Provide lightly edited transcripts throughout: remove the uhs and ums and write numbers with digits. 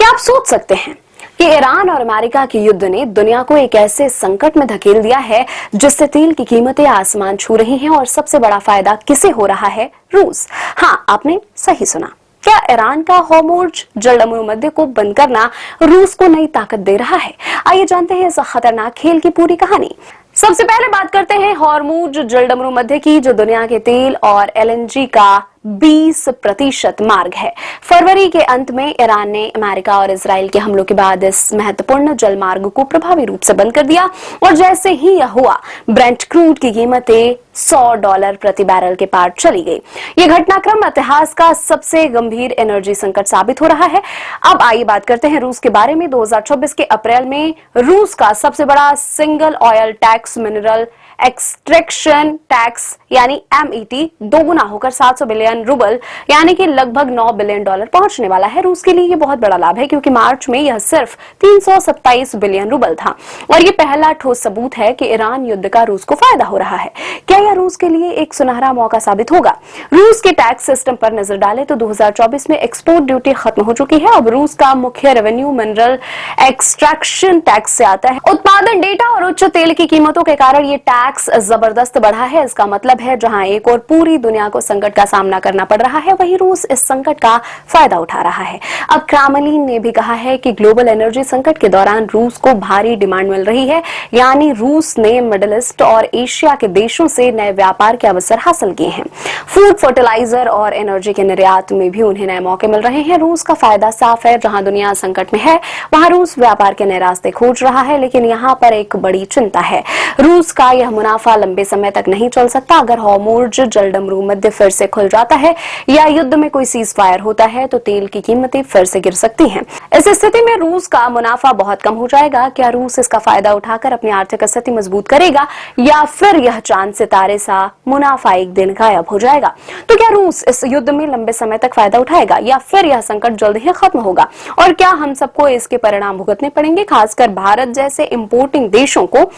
क्या आप सोच सकते हैं कि ईरान और अमेरिका के युद्ध ने दुनिया को एक ऐसे संकट में धकेल दिया है जिससे तेल की कीमतें आसमान छू रही हैं और सबसे बड़ा फायदा किसे हो रहा है? रूस। हाँ, आपने सही सुना। क्या ईरान का होर्मुज जलडमरू मध्य को बंद करना रूस को नई ताकत दे रहा है? आइए जानते हैं इस खतरनाक खेल की पूरी कहानी। सबसे पहले बात करते हैं होर्मुज जलडमरू मध्य की, जो दुनिया के तेल और एलएनजी का 20% मार्ग है। फरवरी के अंत में ईरान ने अमेरिका और इजराइल के हमलों के बाद इस महत्वपूर्ण जल मार्ग को प्रभावी रूप से बंद कर दिया और जैसे ही यह हुआ, ब्रेंट क्रूड की कीमतें $100 प्रति बैरल के पार चली गई। यह घटनाक्रम इतिहास का सबसे गंभीर एनर्जी संकट साबित हो रहा है। अब आइए बात करते हैं रूस के बारे में। 2026 के अप्रैल में रूस का सबसे बड़ा single oil tax, mineral extraction tax यानी MET, दोगुना होकर 700 बिलियन रूबल यानी कि लगभग $9 बिलियन पहुंचने वाला है। रूस के लिए यह बहुत बड़ा लाभ है क्योंकि मार्च में यह सिर्फ 327 बिलियन रूबल था और यह पहला ठोस सबूत है कि ईरान युद्ध का रूस को फायदा हो रहा है। क्या यह रूस के लिए एक सुनहरा मौका साबित होगा? रूस के टैक्स सिस्टम पर नजर डालें तो 2024 में एक्सपोर्ट ड्यूटी खत्म हो चुकी है। अब रूस का मुख्य रेवेन्यू मिनरल एक्सट्रैक्शन टैक्स से आता है। उत्पादन डेटा और उच्च तेल की कीमतों के कारण ये टैक्स जबरदस्त बढ़ा है। इसका मतलब है जहां एक और पूरी दुनिया को संकट का सामना करना पड़ रहा है, वहीं रूस इस संकट का फायदा उठा रहा है। अब क्रेमलिन ने भी कहा है कि ग्लोबल एनर्जी संकट के दौरान रूस को भारी डिमांड मिल रही है, यानी रूस ने मिडिल ईस्ट और एशिया के देशों से नए व्यापार के अवसर हासिल किए हैं। फूड, फर्टिलाइजर और एनर्जी के निर्यात में भी उन्हें नए मौके मिल रहे हैं। रूस का फायदा साफ है, जहां दुनिया संकट में है वहां रूस व्यापार के नए रास्ते खोज रहा है। लेकिन यहां पर एक बड़ी चिंता है, रूस का यह मुनाफा लंबे समय तक नहीं चल सकता। अगर होर्मुज जलडमरू मध्य फिर से खुल जाता है या युद्ध में कोई सीज फायर होता है तो तेल की कीमतें फिर से गिर सकती हैं। इस स्थिति में रूस का मुनाफा बहुत कम हो जाएगा। क्या रूस इसका फायदा उठाकर अपनी आर्थिक स्थिति मजबूत करेगा या फिर यह चांद सितारे सा मुनाफा एक दिन गायब हो जाएगा? तो क्या रूस इस युद्ध में लंबे समय तक फायदा उठाएगा या फिर यह संकट जल्द ही खत्म होगा? और क्या हम सबको इसके परिणाम भुगतने पड़ेंगे, खासकर भारत जैसे इंपोर्टिंग देशों को?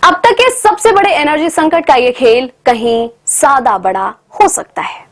अब तक के सबसे बड़े एनर्जी संकट का यह खेल कहीं ज्यादा बड़ा हो सकता है।